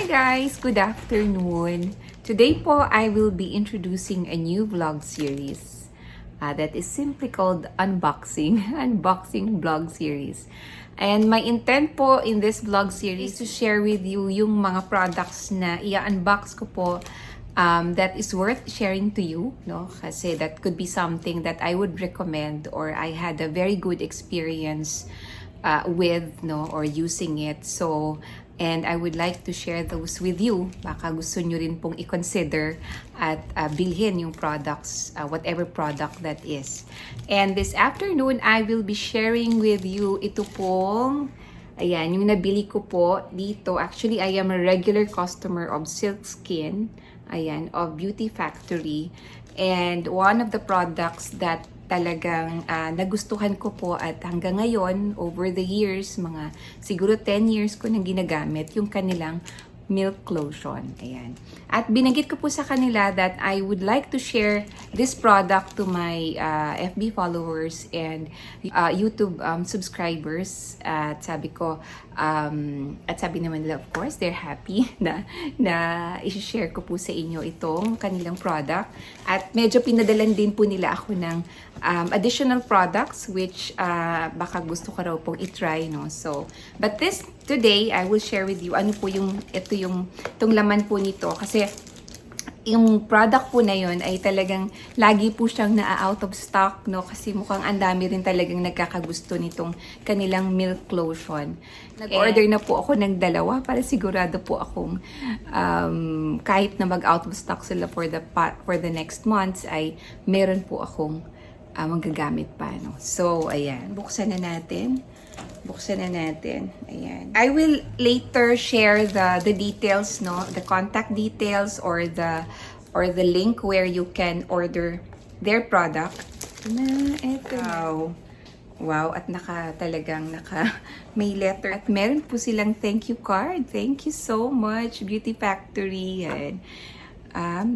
Hi guys! Good afternoon! Today po, I will be introducing a new vlog series that is simply called Unboxing. Unboxing vlog series. And my intent po in this vlog series is to share with you yung mga products na i-unbox ko po that is worth sharing to you, no? Kasi that could be something that I would recommend or I had a very good experience with, no, or using it. So, and I would like to share those with you. Baka gusto nyo rin pong i-consider at bilhin yung products, whatever product that is. And this afternoon, I will be sharing with you ito pong, ayan, yung nabili ko po dito. Actually, I am a regular customer of Silkskin, ayan, of Beauty Factory. And one of the products that talagang nagustuhan ko po at hanggang ngayon, over the years, mga siguro 10 years ko nang ginagamit, yung kanilang Milk Lotion. Ayan. At binanggit ko po sa kanila that I would like to share this product to my FB followers and YouTube subscribers. At sabi ko, at sabi naman nila, of course, they're happy na i-share ko po sa inyo itong kanilang product. At medyo pinadalan din po nila ako ng additional products which baka gusto ko raw pong i-try, no? So, but today, I will share with you ano po itong laman po nito kasi yung product po na yun ay talagang lagi po siyang na-out of stock, no? Kasi mukhang ang dami rin talagang nagkakagusto nitong kanilang Milk Lotion. Nag-order na po ako ng dalawa para sigurado po akong kahit na mag-out of stock sila for the next months ay meron po akong magagamit pa, no? So, ayan. Buksan na natin. Ayan. I will later share the details, no? The contact details or the link where you can order their product. Ito. Wow. At talagang may letter. At meron po silang thank you card. Thank you so much, Beauty Factory. Ayan.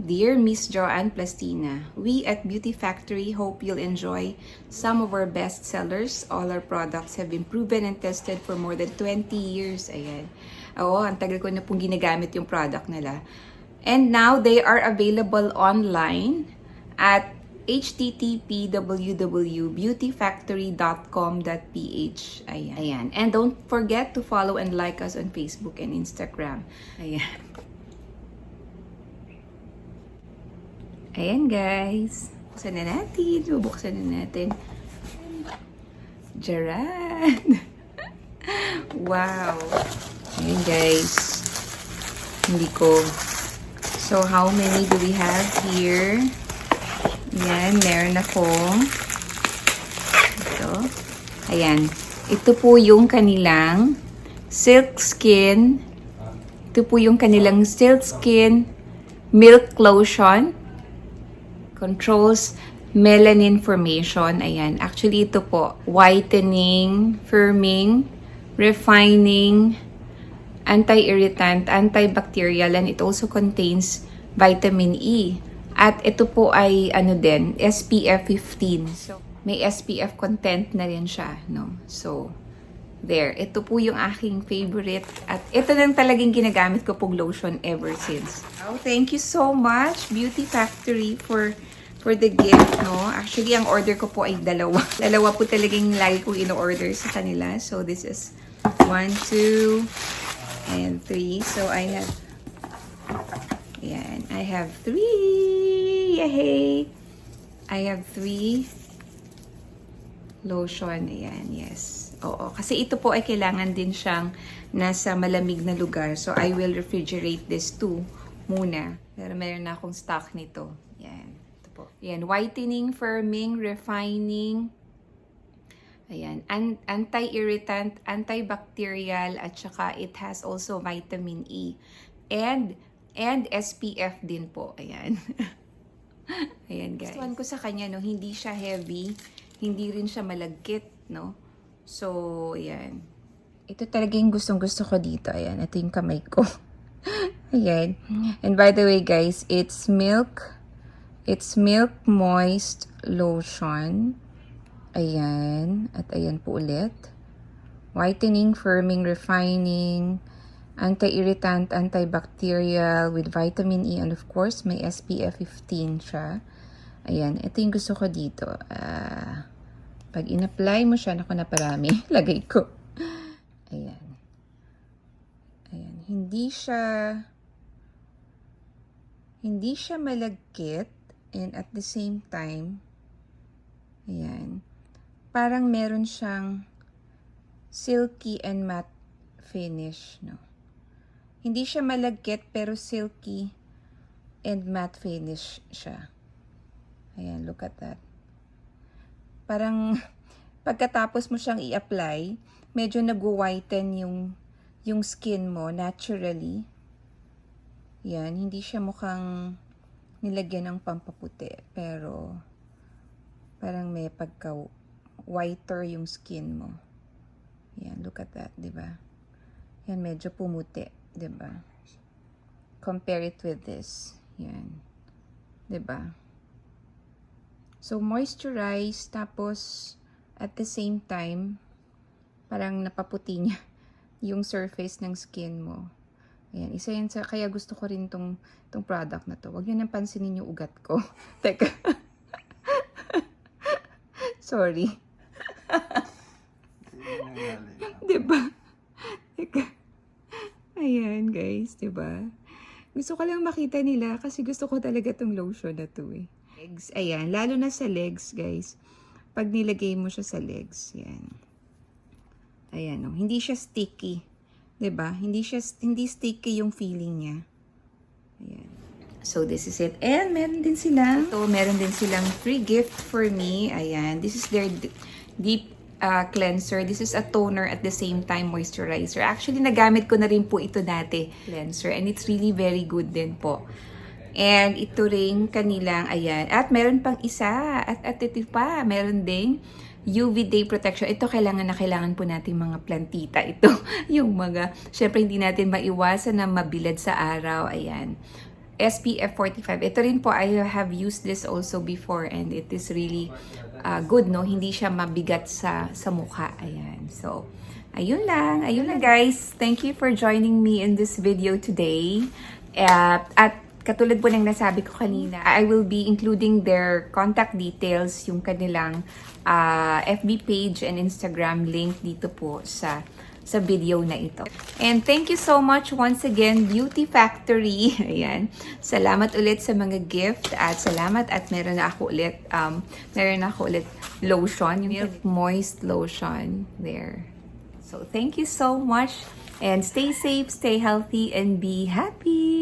Dear Miss Joanne Plastina, we at Beauty Factory hope you'll enjoy some of our best sellers. All our products have been proven and tested for more than 20 years. Ayan. Oo, ang tagal ko na pong ginagamit yung product nila. And now they are available online at http://www.beautyfactory.com.ph. Ayan. And don't forget to follow and like us on Facebook and Instagram. Ayan. Ayan guys. Buksan na natin. Jarad. Wow. Ayan guys. So how many do we have here? Ayan, meron akong ito. Ayan. Ito po yung kanilang Silkskin. Milk Lotion. Controls melanin formation. Ayan. Actually, ito po. Whitening, firming, refining, anti-irritant, antibacterial, and it also contains vitamin E. At ito po ay SPF 15. So, may SPF content na rin siya, no? So, there. Ito po yung aking favorite. At ito lang talagang ginagamit ko pong lotion ever since. Oh, thank you so much, Beauty Factory, for the gift, no? Actually, ang order ko po ay dalawa. Dalawa po talagang lagi kong in-order sa kanila. So, this is 1, 2, and 3. So, I have 3. Yay! I have 3 lotion. Ayan, yes. Oo. Kasi ito po ay kailangan din siyang nasa malamig na lugar. So, I will refrigerate this too muna. Pero meron na akong stock nito. Yan. Ito po. Yan. Whitening, firming, refining. Ayan. Anti-irritant, antibacterial, at saka it has also vitamin E. And SPF din po. Ayan. Ayan, guys. Gustuhan ko sa kanya, no? Hindi siya heavy. Hindi rin siya malagkit, no? So, ayan. Ito talaga yung gustong-gusto ko dito. Ayan, ito yung kamay ko. Ayan. And by the way, guys, it's Milkmoist Lotion. Ayan. At ayan po ulit. Whitening, firming, refining, Anti-irritant, antibacterial with vitamin E, and of course, may SPF 15 siya. Ayan, ito yung gusto ko dito. Pag in-apply mo siya, naku na parami, lagay ko. Ayan. Ayan, hindi siya malagkit, and at the same time, ayan, parang meron siyang silky and matte finish, no? Hindi siya malagkit, pero silky and matte finish siya. Ayan, look at that. Parang, pagkatapos mo siyang i-apply, medyo nag-whiten yung skin mo naturally. Yan, hindi siya mukhang nilagyan ng pampaputi, pero parang may pagka-whiter yung skin mo. Yan, look at that, di ba? Yan, medyo pumuti, di ba? Compare it with this. Yan, di ba? So, moisturize, tapos, at the same time, parang napaputi niya yung surface ng skin mo. Ayan, isa yan sa, kaya gusto ko rin tong product na to. Huwag niyo nang pansinin yung ugat ko. Teka. Sorry. Diba? Teka. Ayan, guys, diba? Gusto ko lang makita nila kasi gusto ko talaga tong lotion na to eh. Legs, ayan, lalo na sa legs, guys. Pag nilagay mo siya sa legs, yan. Ayan, oh, hindi siya sticky, 'di ba? Hindi sticky yung feeling niya. Ayan. So this is it. And meron din silang free gift for me. Ayan, this is their deep cleanser. This is a toner at the same time moisturizer. Actually, nagamit ko na rin po ito dati, cleanser, and it's really very good din po. And ito rin kanilang, ayan. At meron pang isa. At ito pa, meron ding UV Day Protection. Ito kailangan po natin mga plantita. Ito, yung mga, syempre hindi natin maiwasan na mabilad sa araw. Ayan. SPF 45. Ito rin po, I have used this also before and it is really good, no? Hindi siya mabigat sa mukha. Ayan. So, ayun lang. Ayun lang, guys. Thank you for joining me in this video today. At katulad po ng nasabi ko kanina, I will be including their contact details, yung kanilang FB page and Instagram link dito po sa video na ito. And thank you so much once again, Beauty Factory. Ayan. Salamat ulit sa mga gift at salamat at meron na ako ulit lotion, yung Milkmoist Lotion there. So thank you so much and stay safe, stay healthy, and be happy.